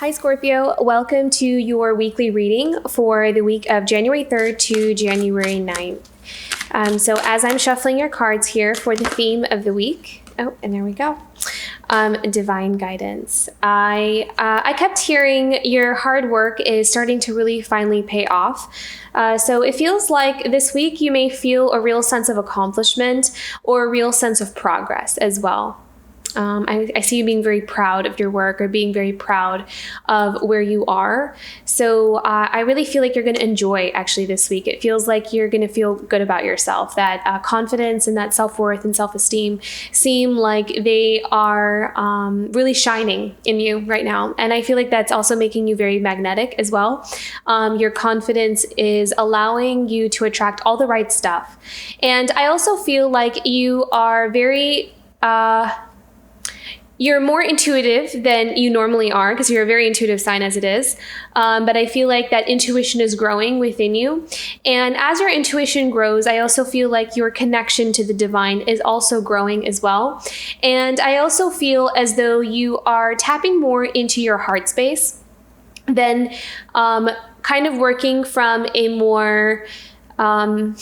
Hi Scorpio, welcome to your weekly reading for the week of January 3rd to January 9th. So as I'm shuffling your cards here for the theme of the week, and there we go, divine guidance. I kept hearing your hard work is starting to really finally pay off. So it feels like this week you may feel a real sense of accomplishment or a real sense of progress as well. I see you being very proud of your work or being very proud of where you are. So I really feel like you're going to enjoy actually this week. It feels like you're going to feel good about yourself. That confidence and that self-worth and self-esteem seem like they are really shining in you right now. And I feel like that's also making you very magnetic as well. Your confidence is allowing you to attract all the right stuff. And I also feel like you are very... You're more intuitive than you normally are because you're a very intuitive sign as it is. But I feel like that intuition is growing within you. And as your intuition grows, I also feel like your connection to the divine is also growing as well. And I also feel as though you are tapping more into your heart space than kind of working from a more... Not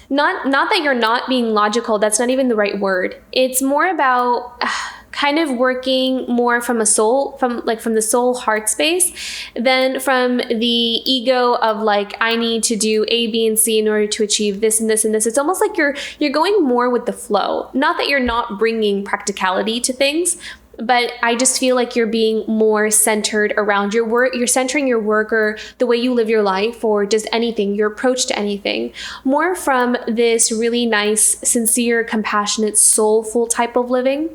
that you're not being logical. That's not even the right word. It's more about... kind of working more from the soul heart space than from the ego of like, I need to do A, B, and C in order to achieve this and this and this. It's almost like you're going more with the flow. Not that you're not bringing practicality to things, but I just feel like you're being more centered around your work. You're centering your work or the way you live your life or just anything, your approach to anything, more from this really nice, sincere, compassionate, soulful type of living.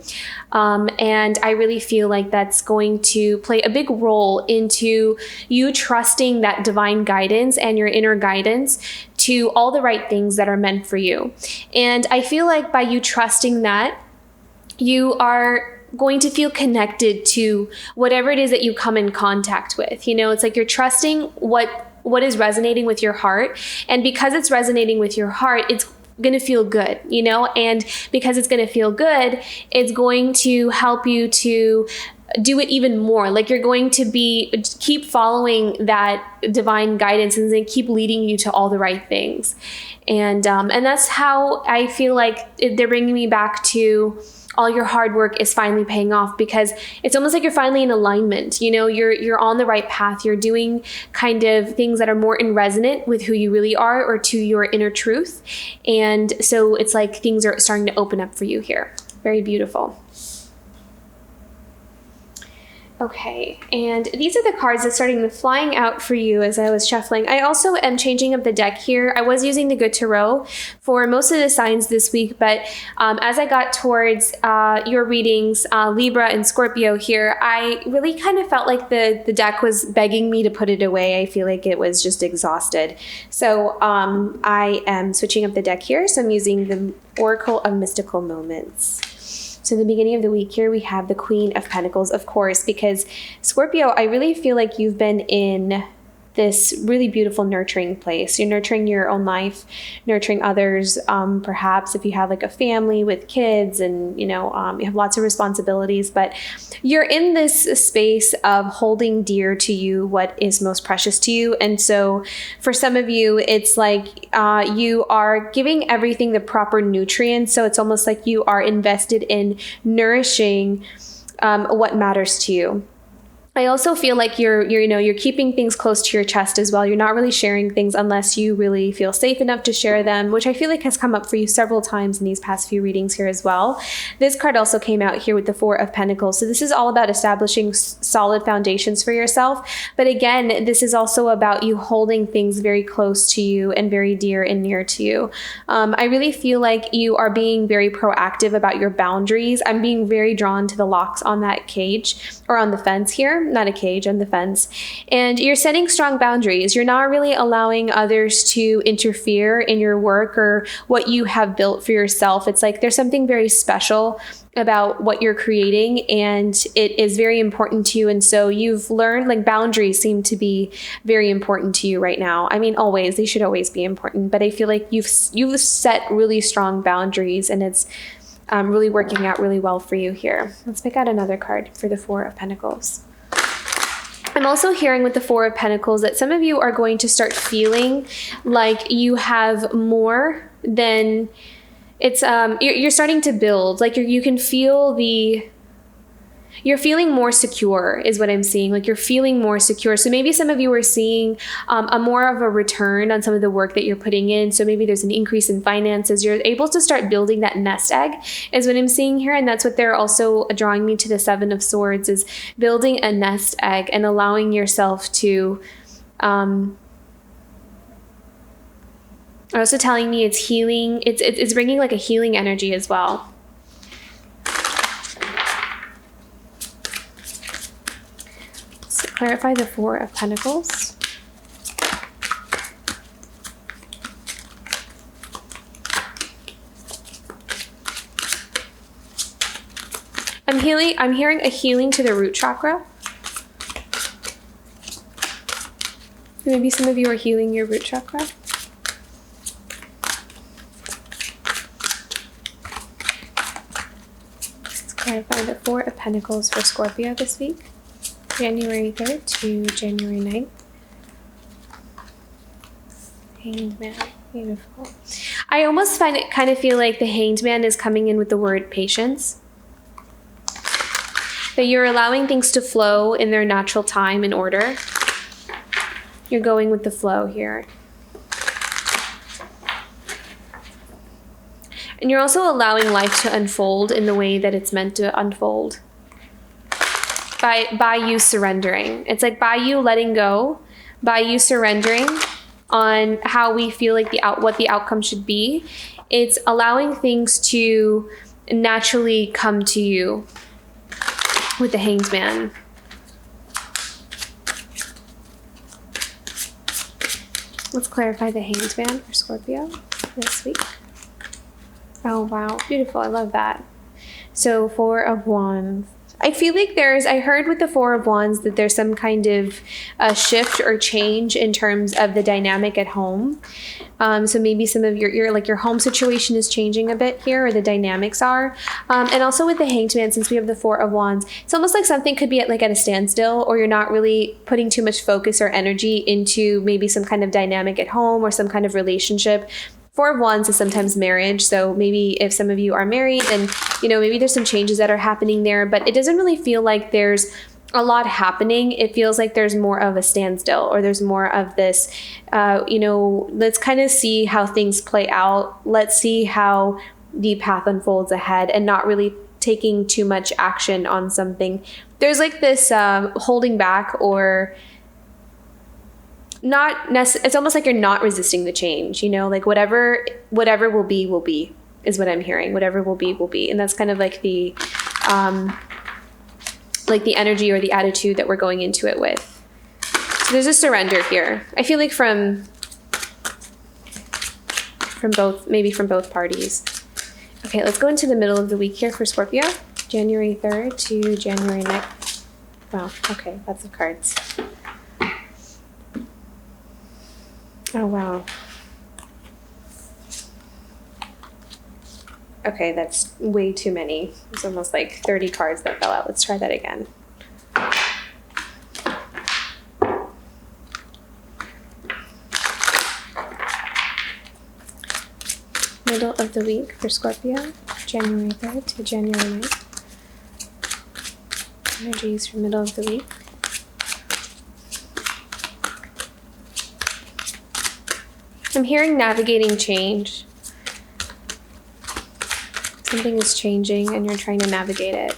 And I really feel like that's going to play a big role into you trusting that divine guidance and your inner guidance to all the right things that are meant for you. And I feel like by you trusting that, you are going to feel connected to whatever it is that you come in contact with. You know, it's like you're trusting what is resonating with your heart. And because it's resonating with your heart, it's going to feel good, you know, and because it's going to feel good, it's going to help you to do it even more. Like you're going to keep following that divine guidance and they keep leading you to all the right things. And that's how I feel like they're bringing me back to all your hard work is finally paying off, because it's almost like you're finally in alignment. You know, you're on the right path. You're doing kind of things that are more in resonant with who you really are or to your inner truth. And so it's like things are starting to open up for you here. Very beautiful. Okay, and these are the cards that started flying out for you as I was shuffling. I also am changing up the deck here. I was using the Good Tarot for most of the signs this week, but as I got towards your readings, Libra and Scorpio here, I really kind of felt like the deck was begging me to put it away. I feel like it was just exhausted. So I am switching up the deck here. So I'm using the Oracle of Mystical Moments. So in the beginning of the week here, we have the Queen of Pentacles, of course, because Scorpio, I really feel like you've been in this really beautiful nurturing place. You're nurturing your own life, nurturing others. Perhaps if you have like a family with kids and, you know, you have lots of responsibilities, but you're in this space of holding dear to you what is most precious to you. And so for some of you, it's like you are giving everything the proper nutrients. So it's almost like you are invested in nourishing what matters to you. I also feel like you're keeping things close to your chest as well. You're not really sharing things unless you really feel safe enough to share them, which I feel like has come up for you several times in these past few readings here as well. This card also came out here with the Four of Pentacles. So this is all about establishing solid foundations for yourself. But again, this is also about you holding things very close to you and very dear and near to you. I really feel like you are being very proactive about your boundaries. I'm being very drawn to the locks on that cage or on the fence here. Not a cage, on the fence. And you're setting strong boundaries. You're not really allowing others to interfere in your work or what you have built for yourself. It's like there's something very special about what you're creating and it is very important to you. And so you've learned, like, boundaries seem to be very important to you right now. I mean, always, they should always be important, but I feel like you've set really strong boundaries and it's really working out really well for you here. Let's pick out another card for the Four of Pentacles. I'm also hearing with the Four of Pentacles that some of you are going to start feeling like you have more than it's, you're starting to build, like you can feel you're feeling more secure is what I'm seeing. Like you're feeling more secure. So maybe some of you are seeing a more of a return on some of the work that you're putting in. So maybe there's an increase in finances. You're able to start building that nest egg is what I'm seeing here. And that's what they're also drawing me to the Seven of Swords, is building a nest egg and allowing yourself to, also telling me it's healing. It's bringing like a healing energy as well. Clarify the Four of Pentacles. I'm hearing a healing to the root chakra. Maybe some of you are healing your root chakra. Let's clarify the Four of Pentacles for Scorpio this week. January 3rd to January 9th. Hanged Man. Beautiful. I almost kind of feel like the Hanged Man is coming in with the word patience. That you're allowing things to flow in their natural time and order. You're going with the flow here. And you're also allowing life to unfold in the way that it's meant to unfold. By you surrendering. It's like by you letting go, by you surrendering on how we feel like what the outcome should be. It's allowing things to naturally come to you with the Hanged Man. Let's clarify the Hanged Man for Scorpio this week. Oh, wow. Beautiful. I love that. So Four of Wands. I feel like I heard with the Four of Wands that there's some kind of shift or change in terms of the dynamic at home. So maybe some of your home situation is changing a bit here, or the dynamics are. And also with the Hanged Man, since we have the Four of Wands, it's almost like something could be at a standstill, or you're not really putting too much focus or energy into maybe some kind of dynamic at home or some kind of relationship. Four of Wands is sometimes marriage, so maybe if some of you are married, then maybe there's some changes that are happening there, but it doesn't really feel like there's a lot happening. It feels like there's more of a standstill, or there's more of this, let's kind of see how things play out. Let's see how the path unfolds ahead, and not really taking too much action on something. There's like this holding back, or it's almost like you're not resisting the change, like whatever will be, is what I'm hearing. Whatever will be. And that's kind of like the energy or the attitude that we're going into it with. So there's a surrender here. I feel like from both parties. Okay, let's go into the middle of the week here for Scorpio. January 3rd to January 9th. Wow, okay, lots of cards. Oh, wow. Okay, that's way too many. It's almost like 30 cards that fell out. Let's try that again. Middle of the week for Scorpio, January 3rd to January 9th. Energies for middle of the week. I'm hearing navigating change. Something is changing and you're trying to navigate it.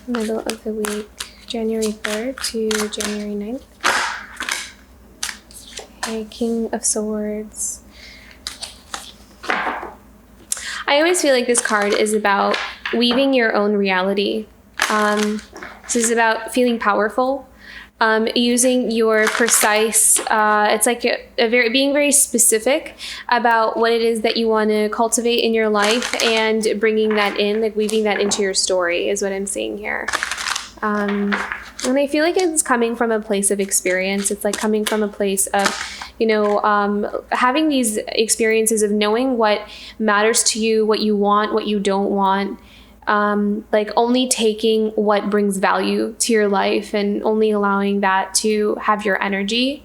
Middle of the week, January 3rd to January 9th. Okay, King of Swords. I always feel like this card is about weaving your own reality. This is about feeling powerful, using your precise, it's like being very specific about what it is that you want to cultivate in your life, and bringing that in, like weaving that into your story is what I'm seeing here. And I feel like it's coming from a place of experience. It's like coming from a place of, having these experiences of knowing what matters to you, what you want, what you don't want. Like only taking what brings value to your life and only allowing that to have your energy.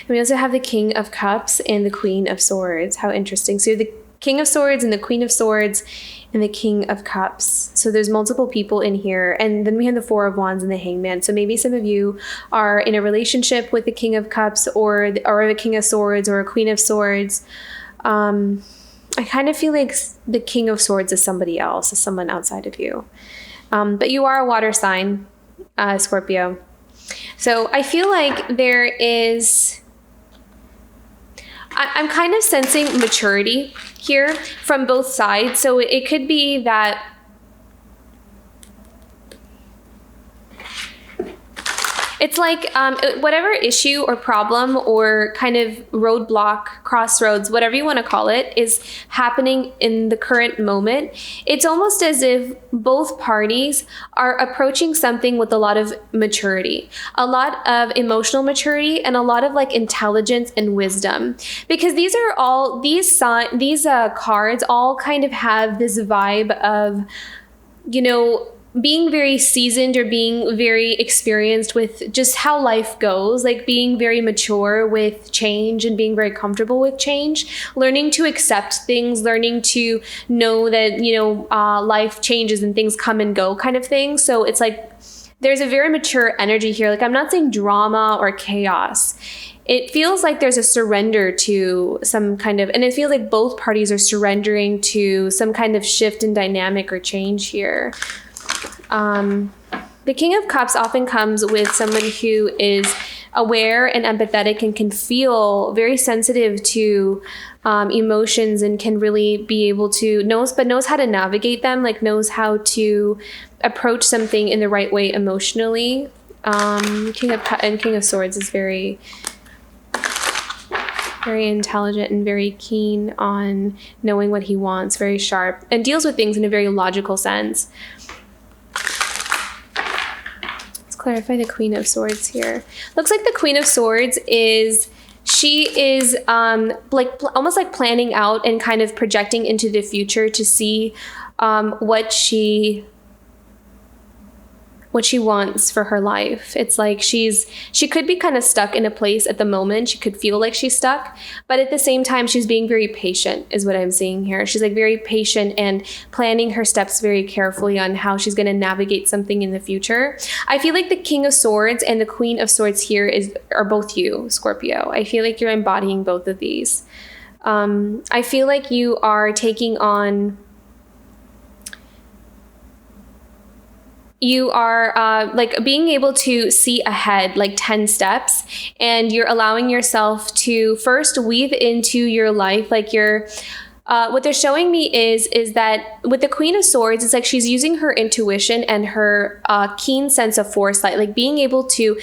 And we also have the King of Cups and the Queen of Swords. How interesting. So the King of Swords and the Queen of Swords and the King of Cups. So there's multiple people in here. And then we have the Four of Wands and the Hangman. So maybe some of you are in a relationship with the King of Cups or the King of Swords or a Queen of Swords. I kind of feel like the King of Swords is somebody else, is someone outside of you. But you are a water sign, Scorpio. So I feel like there is... I'm kind of sensing maturity here from both sides. So it could be that it's like whatever issue or problem or kind of roadblock, crossroads, whatever you want to call it, is happening in the current moment. It's almost as if both parties are approaching something with a lot of maturity, a lot of emotional maturity, and a lot of like intelligence and wisdom. Because these are all, these cards all kind of have this vibe of, being very seasoned or being very experienced with just how life goes, like being very mature with change and being very comfortable with change, learning to accept things, learning to know that, life changes and things come and go kind of thing. So it's like there's a very mature energy here. Like I'm not saying drama or chaos. It feels like there's a surrender to some kind of, and it feels like both parties are surrendering to some kind of shift in dynamic or change here. The King of Cups often comes with someone who is aware and empathetic and can feel very sensitive to emotions and can really be able to knows how to navigate them, like knows how to approach something in the right way emotionally. King of Swords is very, very intelligent and very keen on knowing what he wants, very sharp, and deals with things in a very logical sense. Clarify the Queen of Swords here. Looks like the Queen of Swords is almost like planning out and kind of projecting into the future to see what she wants for her life. It's like she could be kind of stuck in a place at the moment. She could feel like she's stuck, but at the same time, she's being very patient is what I'm seeing here. She's like very patient and planning her steps very carefully on how she's going to navigate something in the future. I feel like the King of Swords and the Queen of Swords here are both you, Scorpio. I feel like you're embodying both of these. I feel like you are taking on... You are like being able to see ahead like 10 steps, and you're allowing yourself to first weave into your life like what they're showing me is that with the Queen of Swords, it's like she's using her intuition and her keen sense of foresight, like being able to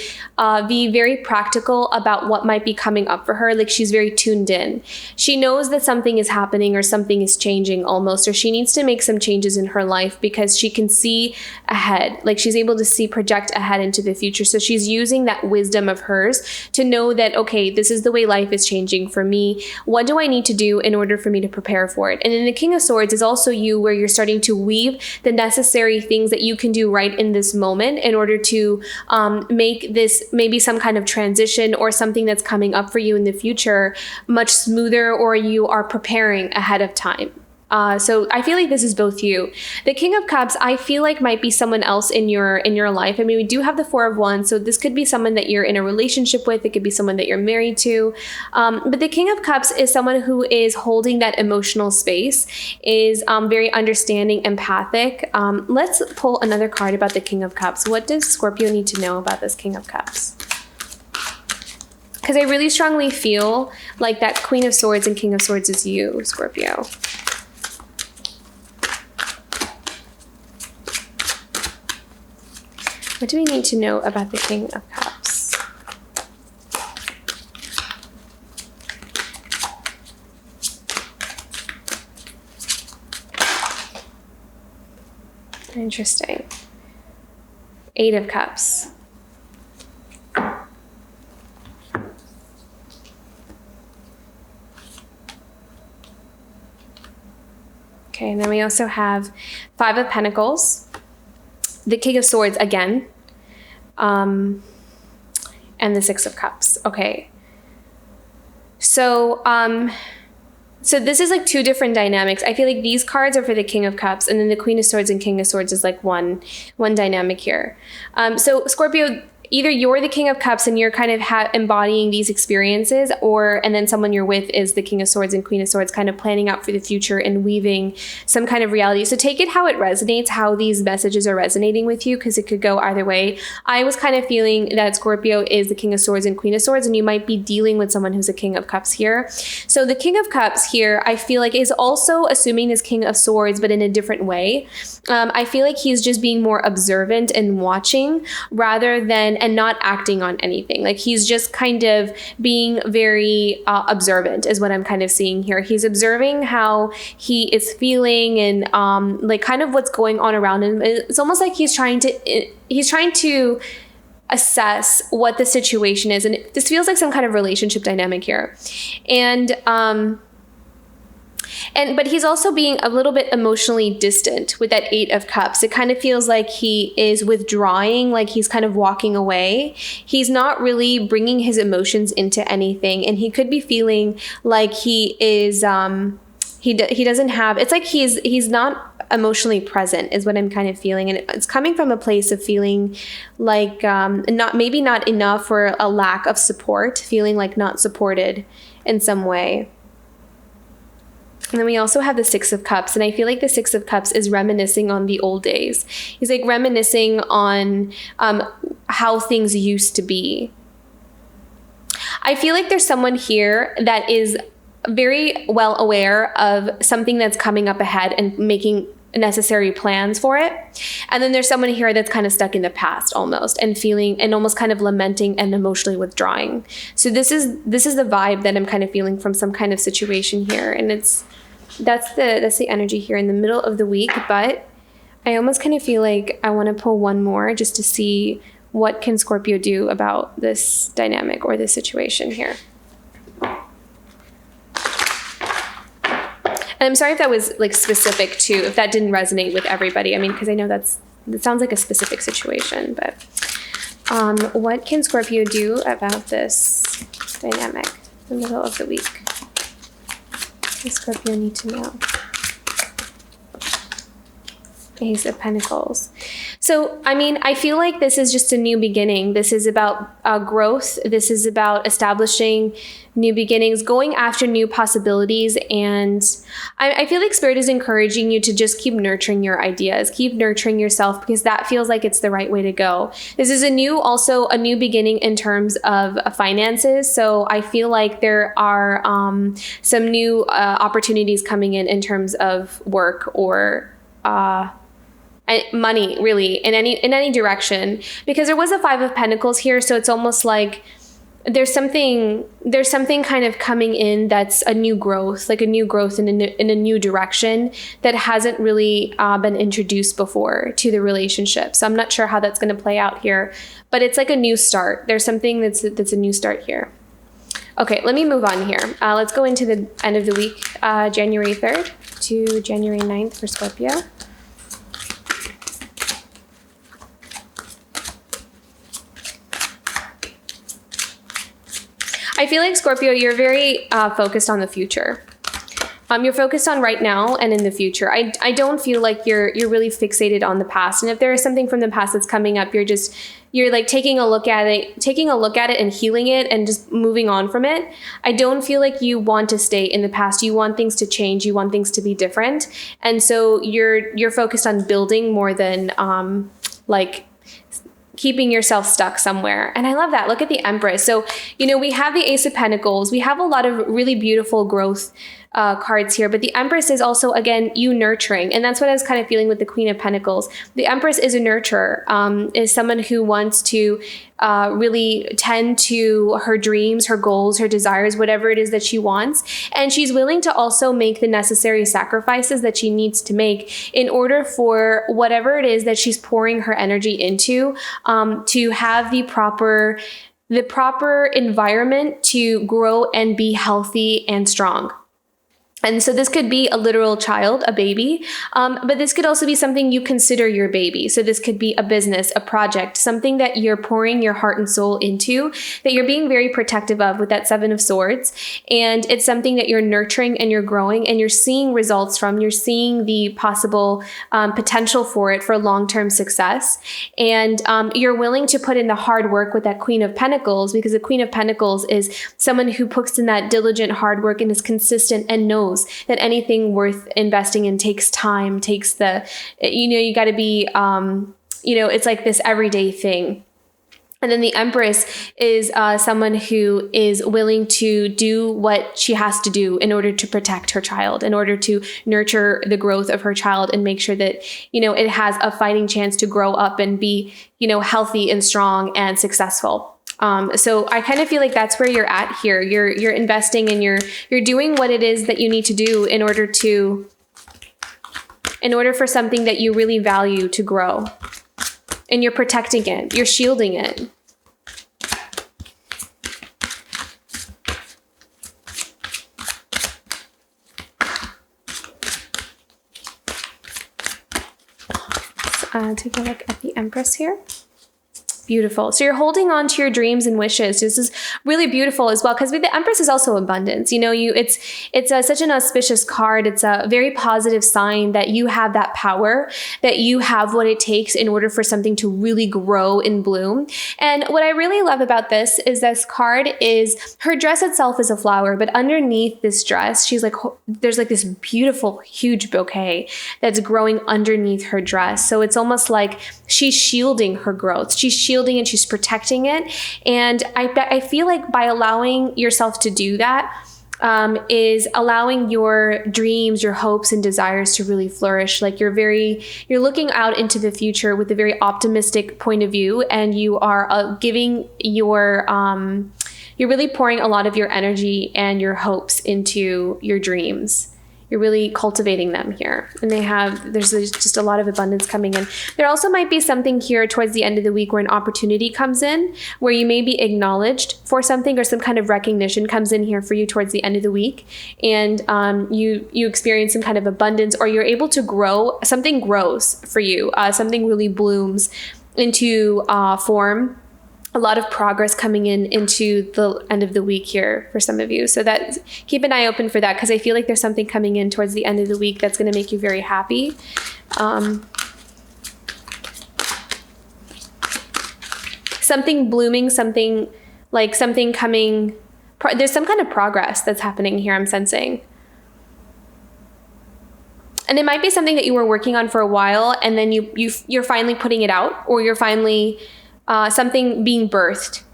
be very practical about what might be coming up for her. Like she's very tuned in. She knows that something is happening or something is changing almost, or she needs to make some changes in her life because she can see ahead. Like she's able to project ahead into the future. So she's using that wisdom of hers to know that, okay, this is the way life is changing for me. What do I need to do in order for me to prepare for it? And then the King of Swords is also you, where you're starting to weave the necessary things that you can do right in this moment in order to make this maybe some kind of transition or something that's coming up for you in the future much smoother, or you are preparing ahead of time. So I feel like this is both you. The King of Cups, I feel like might be someone else in your life. I mean, we do have the Four of Wands, so this could be someone that you're in a relationship with. It could be someone that you're married to. But the King of Cups is someone who is holding that emotional space, is very understanding, empathic. Let's pull another card about the King of Cups. What does Scorpio need to know about this King of Cups? Because I really strongly feel like that Queen of Swords and King of Swords is you, Scorpio. What do we need to know about the King of Cups? Interesting. 8 of Cups. Okay, and then we also have 5 of Pentacles, the King of Swords again, and the 6 of Cups. Okay. So, so this is like 2 different dynamics. I feel like these cards are for the King of Cups, and then the Queen of Swords and King of Swords is like one dynamic here. So Scorpio, either you're the King of Cups and you're kind of embodying these experiences, and then someone you're with is the King of Swords and Queen of Swords, kind of planning out for the future and weaving some kind of reality. So take it how it resonates, how these messages are resonating with you, because it could go either way. I was kind of feeling that Scorpio is the King of Swords and Queen of Swords, and you might be dealing with someone who's a King of Cups here. So the King of Cups here, I feel like, is also assuming this King of Swords, but in a different way. I feel like he's just being more observant and watching rather than, and not acting on anything. Like he's just kind of being very observant is what I'm kind of seeing here. He's observing how he is feeling and like kind of what's going on around him. It's almost like he's trying to assess what the situation is. And this feels like some kind of relationship dynamic here. But he's also being a little bit emotionally distant with that 8 of Cups. It kind of feels like he is withdrawing, like he's kind of walking away. He's not really bringing his emotions into anything. And he could be feeling like he is, he doesn't have, it's like he's not emotionally present is what I'm kind of feeling. And it's coming from a place of feeling like maybe not enough, or a lack of support, feeling like not supported in some way. And then we also have the 6 of Cups. And I feel like the 6 of Cups is reminiscing on the old days. He's like reminiscing on how things used to be. I feel like there's someone here that is very well aware of something that's coming up ahead and making necessary plans for it. And then there's someone here that's kind of stuck in the past almost, and feeling and almost kind of lamenting and emotionally withdrawing. So this is the vibe that I'm kind of feeling from some kind of situation here. And that's the energy here in the middle of the week. But I almost kind of feel like I want to pull one more just to see what can Scorpio do about this dynamic or this situation here. And I'm sorry if that was like specific to, if that didn't resonate with everybody. I mean, because I know that sounds like a specific situation, but what can Scorpio do about this dynamic in the middle of the week? What does Scorpio need to know? Ace of Pentacles. So, I mean, I feel like this is just a new beginning. This is about growth. This is about establishing new beginnings, going after new possibilities. And I feel like Spirit is encouraging you to just keep nurturing your ideas, keep nurturing yourself, because that feels like it's the right way to go. This is also a new beginning in terms of finances. So I feel like there are some new opportunities coming in terms of work or money, really, in any direction, because there was a 5 of Pentacles here. So it's almost like there's something kind of coming in that's a new growth, like a new growth in a new direction that hasn't really been introduced before to the relationship. So I'm not sure how that's going to play out here, but it's like a new start. There's something that's a new start here. Okay, let me move on here. Let's go into the end of the week, January 3rd to January 9th for Scorpio. I feel like Scorpio, you're very focused on the future. You're focused on right now and in the future. I don't feel like you're really fixated on the past. And if there is something from the past that's coming up, you're like taking a look at it and healing it and just moving on from it. I don't feel like you want to stay in the past. You want things to change. You want things to be different. And so you're focused on building more than like keeping yourself stuck somewhere. And I love that. Look at the Empress. So, we have the Ace of Pentacles. We have a lot of really beautiful growth cards here. But the Empress is also, again, you nurturing. And that's what I was kind of feeling with the Queen of Pentacles. The Empress is a nurturer, is someone who wants to really tend to her dreams, her goals, her desires, whatever it is that she wants. And she's willing to also make the necessary sacrifices that she needs to make in order for whatever it is that she's pouring her energy into, to have the proper environment to grow and be healthy and strong. And so this could be a literal child, a baby, but this could also be something you consider your baby. So this could be a business, a project, something that you're pouring your heart and soul into, that you're being very protective of with that Seven of Swords. And it's something that you're nurturing and you're growing and you're seeing results from. You're seeing the possible potential for it for long-term success. And you're willing to put in the hard work with that Queen of Pentacles, because the Queen of Pentacles is someone who puts in that diligent hard work and is consistent and knows that anything worth investing in takes time, takes you got to be, it's like this everyday thing. And then the Empress is someone who is willing to do what she has to do in order to protect her child, in order to nurture the growth of her child and make sure that, it has a fighting chance to grow up and be, healthy and strong and successful. So I kind of feel like that's where you're at here. You're investing and you're doing what it is that you need to do in order for something that you really value to grow. And you're protecting it. You're shielding it. Let's take a look at the Empress here. Beautiful. So you're holding on to your dreams and wishes. This is really beautiful as well, because the Empress is also abundance. It's such an auspicious card. It's a very positive sign that you have that power, that you have what it takes in order for something to really grow and bloom. And what I really love about this is this card is her dress itself is a flower, but underneath this dress, there's like this beautiful, huge bouquet that's growing underneath her dress. So it's almost like she's shielding her growth. She's shielding and she's protecting it. And I feel like by allowing yourself to do that, is allowing your dreams, your hopes and desires to really flourish. Like you're looking out into the future with a very optimistic point of view, and you are giving you're really pouring a lot of your energy and your hopes into your dreams. You're really cultivating them here. And there's just a lot of abundance coming in. There also might be something here towards the end of the week where an opportunity comes in, where you may be acknowledged for something, or some kind of recognition comes in here for you towards the end of the week. And you experience some kind of abundance, or you're able to grow. Something grows for you. Something really blooms into form. A lot of progress coming into the end of the week here for some of you. So that, keep an eye open for that, because I feel like there's something coming in towards the end of the week that's going to make you very happy. Something blooming, something coming. There's some kind of progress that's happening here, I'm sensing. And it might be something that you were working on for a while, and then you're finally putting it out, or you're finally something being birthed.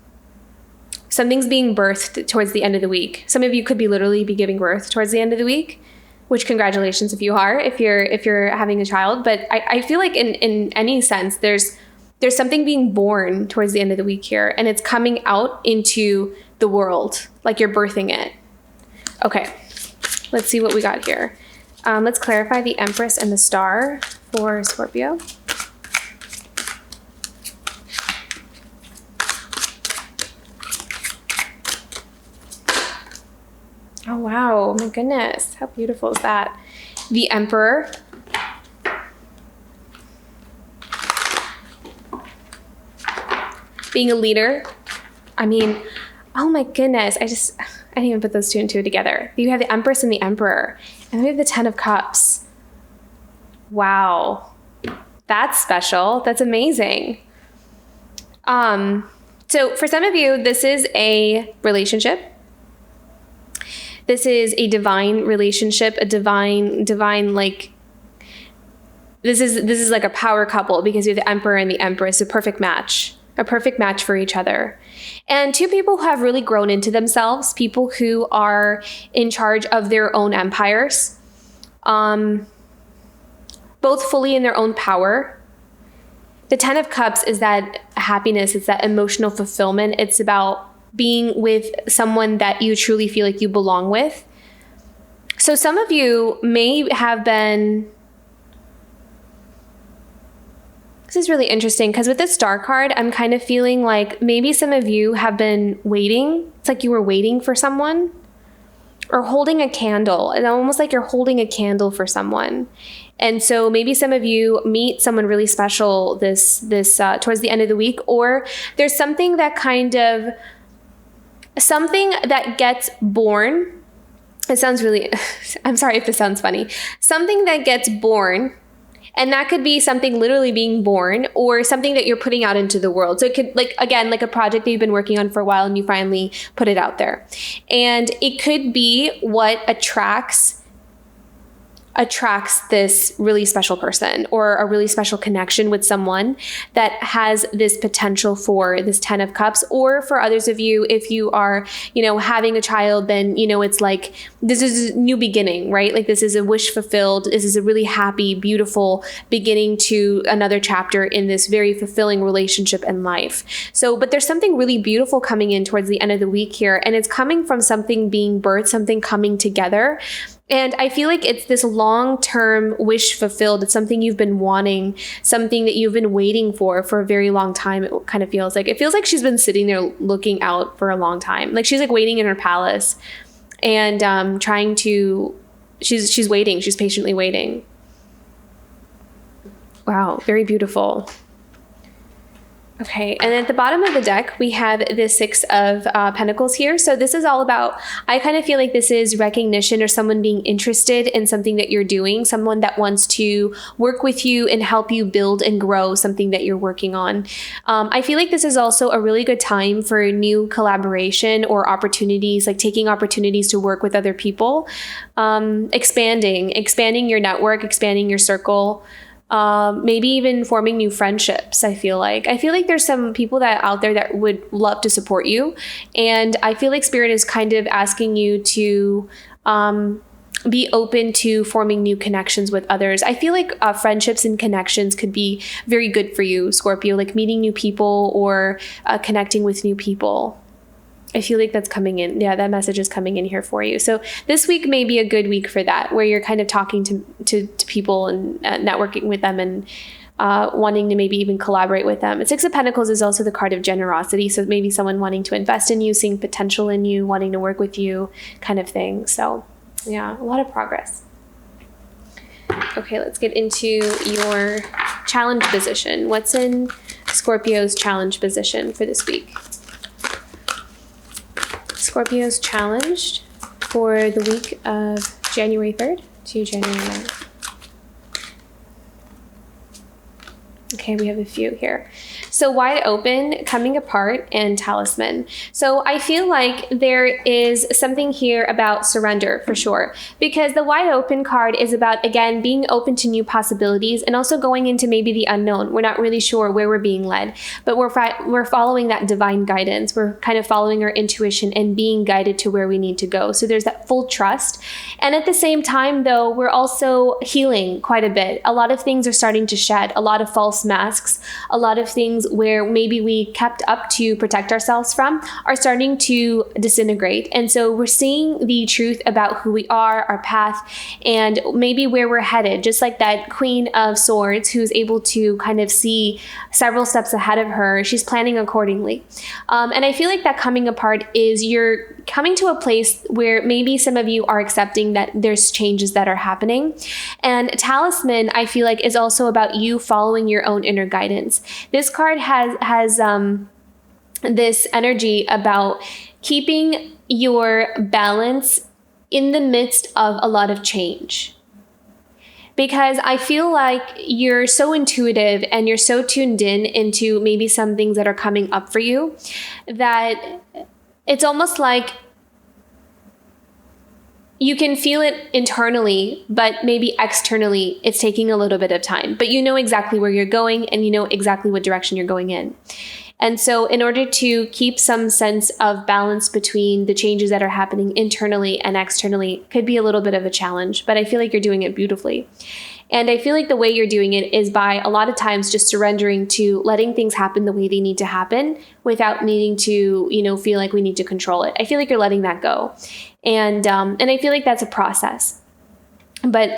Something's being birthed towards the end of the week. Some of you could literally be giving birth towards the end of the week, which congratulations if you are, if you're having a child. But I feel like in any sense, there's something being born towards the end of the week here, and it's coming out into the world, like you're birthing it. Okay, let's see what we got here. Let's clarify the Empress and the Star for Scorpio. Oh, wow. My goodness. How beautiful is that? The Emperor. Being a leader. I mean, oh my goodness. I didn't even put those two and two together. You have the Empress and the Emperor. And then we have the Ten of Cups. Wow. That's special. That's amazing. So for some of you, this is a relationship. This is a divine relationship, a divine, like, this is like a power couple, because you have the Emperor and the Empress, a perfect match. a perfect match for each other. And two people who have really grown into themselves, people who are in charge of their own empires, both fully in their own power. The 10 of Cups is that happiness, it's that emotional fulfillment. It's about being with someone that you truly feel like you belong with. So some of you may have been... This is really interesting because with this Star card, I'm kind of feeling like maybe some of you have been waiting. It's like you were waiting for someone or holding a candle. It's almost like you're holding a candle for someone. And so maybe some of you meet someone really special this towards the end of the week, or there's something that gets born. It sounds really, I'm sorry if this sounds funny. Something that gets born. And that could be something literally being born or something that you're putting out into the world. So it could, like a project that you've been working on for a while and you finally put it out there. And it could be what attracts this really special person or a really special connection with someone that has this potential for this 10 of Cups. Or for others of you, if you are, having a child, then, it's like, this is a new beginning, right? Like this is a wish fulfilled. This is a really happy, beautiful beginning to another chapter in this very fulfilling relationship and life. So, but there's something really beautiful coming in towards the end of the week here. And it's coming from something being birthed, something coming together. And I feel like it's this long-term wish fulfilled. It's something you've been wanting, something that you've been waiting for a very long time. It kind of feels like she's been sitting there looking out for a long time. Like she's like waiting in her palace and she's waiting. She's patiently waiting. Wow, very beautiful. Okay, and at the bottom of the deck, we have the 6 of Pentacles here. So this is all about, I kind of feel like this is recognition or someone being interested in something that you're doing, someone that wants to work with you and help you build and grow something that you're working on. I feel like this is also a really good time for new collaboration or opportunities, like taking opportunities to work with other people, expanding your network, expanding your circle. Maybe even forming new friendships. I feel like there's some people that out there that would love to support you. And I feel like Spirit is kind of asking you to be open to forming new connections with others. I feel like friendships and connections could be very good for you, Scorpio, like meeting new people or connecting with new people. I feel like that's coming in. Yeah, that message is coming in here for you. So this week may be a good week for that, where you're kind of talking to people and networking with them and wanting to maybe even collaborate with them. 6 of Pentacles is also the card of generosity. So maybe someone wanting to invest in you, seeing potential in you, wanting to work with you kind of thing. So yeah, a lot of progress. Okay, let's get into your challenge position. What's in Scorpio's challenge position for this week? Scorpio's challenged for the week of January 3rd to January 9th. Okay, we have a few here. So wide open, coming apart, and talisman. So I feel like there is something here about surrender for sure, because the wide open card is about, again, being open to new possibilities and also going into maybe the unknown. We're not really sure where we're being led, but we're following that divine guidance. We're kind of following our intuition and being guided to where we need to go. So there's that full trust. And at the same time, though, we're also healing quite a bit. A lot of things are starting to shed, a lot of false masks, a lot of things where maybe we kept up to protect ourselves from are starting to disintegrate. And so we're seeing the truth about who we are, our path, and maybe where we're headed, just like that Queen of Swords who's able to kind of see several steps ahead of her. She's planning accordingly. And I feel like that coming apart is you're coming to a place where maybe some of you are accepting that there's changes that are happening. And talisman, I feel like, is also about you following your own inner guidance. This card has this energy about keeping your balance in the midst of a lot of change. Because I feel like you're so intuitive and you're so tuned in into maybe some things that are coming up for you that it's almost like you can feel it internally, but maybe externally it's taking a little bit of time. But you know exactly where you're going and you know exactly what direction you're going in. And so in order to keep some sense of balance between the changes that are happening internally and externally could be a little bit of a challenge, but I feel like you're doing it beautifully. And I feel like the way you're doing it is by a lot of times just surrendering to letting things happen the way they need to happen without needing to, feel like we need to control it. I feel like you're letting that go. And I feel like that's a process. But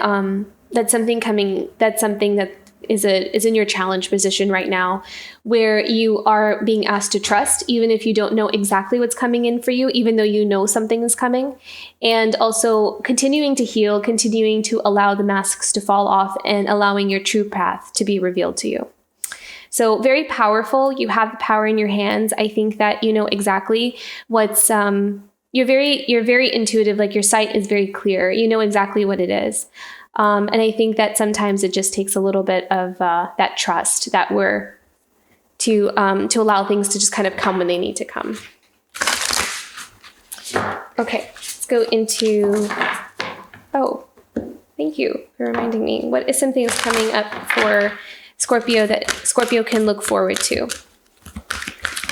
that's something that is in your challenge position right now, where you are being asked to trust, even if you don't know exactly what's coming in for you, even though you know something is coming, and also continuing to heal, continuing to allow the masks to fall off and allowing your true path to be revealed to you. So very powerful. You have the power in your hands. I think that you know exactly what's, you're very intuitive, like your sight is very clear. You know exactly what it is. And I think that sometimes it just takes a little bit of that trust that we're to allow things to just kind of come when they need to come. Okay, let's go into, oh, thank you for reminding me. What is something that's coming up for Scorpio that Scorpio can look forward to?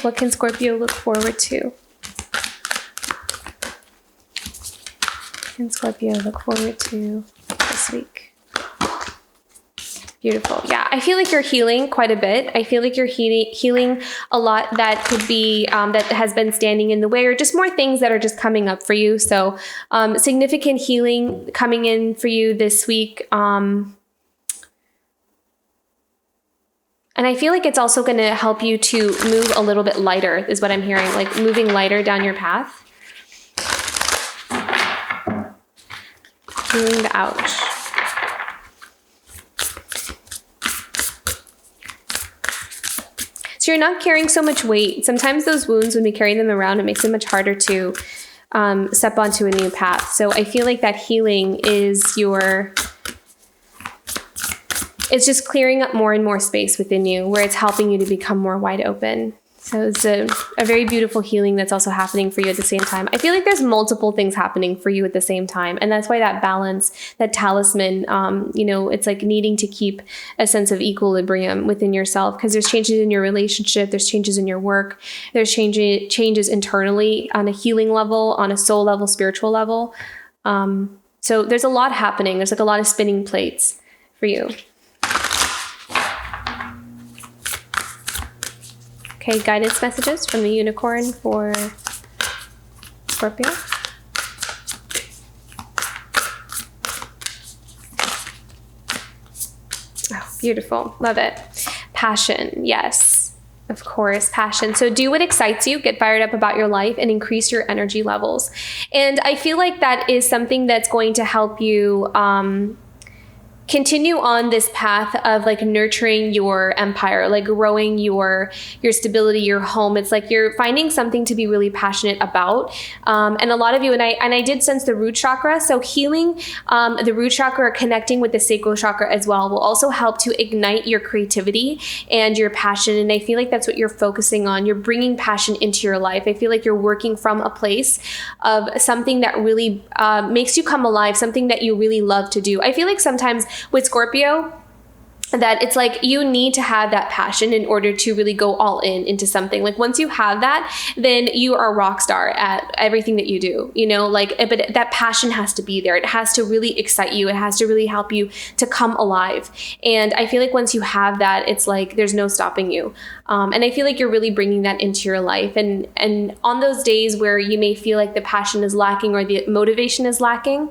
What can Scorpio look forward to? What can Scorpio look forward to this week? Beautiful. Yeah, I feel like you're healing quite a bit. I feel like you're healing a lot that could be, that has been standing in the way, or just more things that are just coming up for you. So significant healing coming in for you this week. And I feel like it's also going to help you to move a little bit lighter, is what I'm hearing, like moving lighter down your path. Feeling the ouch. So you're not carrying so much weight. Sometimes those wounds, when we carry them around, it makes it much harder to step onto a new path. So I feel like that healing is it's just clearing up more and more space within you, where it's helping you to become more wide open. So it's a very beautiful healing that's also happening for you at the same time. I feel like there's multiple things happening for you at the same time. And that's why that balance, that talisman, it's like needing to keep a sense of equilibrium within yourself, because there's changes in your relationship, there's changes in your work, there's changes internally on a healing level, on a soul level, spiritual level. So there's a lot happening. There's like a lot of spinning plates for you. Okay, guidance messages from the unicorn for Scorpio. Oh, beautiful. Love it. Passion. Yes, of course, passion. So do what excites you, get fired up about your life, and increase your energy levels. And I feel like that is something that's going to help you continue on this path of like nurturing your empire, like growing your stability, your home. It's like you're finding something to be really passionate about. And a lot of you, and I did sense the root chakra. So healing the root chakra, or connecting with the sacral chakra as well, will also help to ignite your creativity and your passion. And I feel like that's what you're focusing on. You're bringing passion into your life. I feel like you're working from a place of something that really makes you come alive, something that you really love to do. I feel like sometimes with Scorpio, that it's like you need to have that passion in order to really go all in into something. Like once you have that, then you are a rock star at everything that you do, but that passion has to be there. It has to really excite you. It has to really help you to come alive. And I feel like once you have that, it's like there's no stopping you. And I feel like you're really bringing that into your life. And on those days where you may feel like the passion is lacking or the motivation is lacking,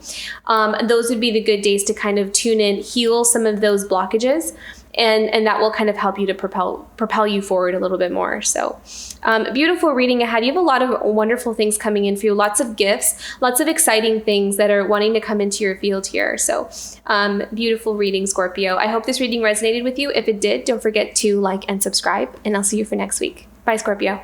those would be the good days to kind of tune in, heal some of those blockages. And that will kind of help you to propel you forward a little bit more. So beautiful reading ahead. You have a lot of wonderful things coming in for you. Lots of gifts, lots of exciting things that are wanting to come into your field here. So beautiful reading, Scorpio. I hope this reading resonated with you. If it did, don't forget to like and subscribe, and I'll see you for next week. Bye, Scorpio.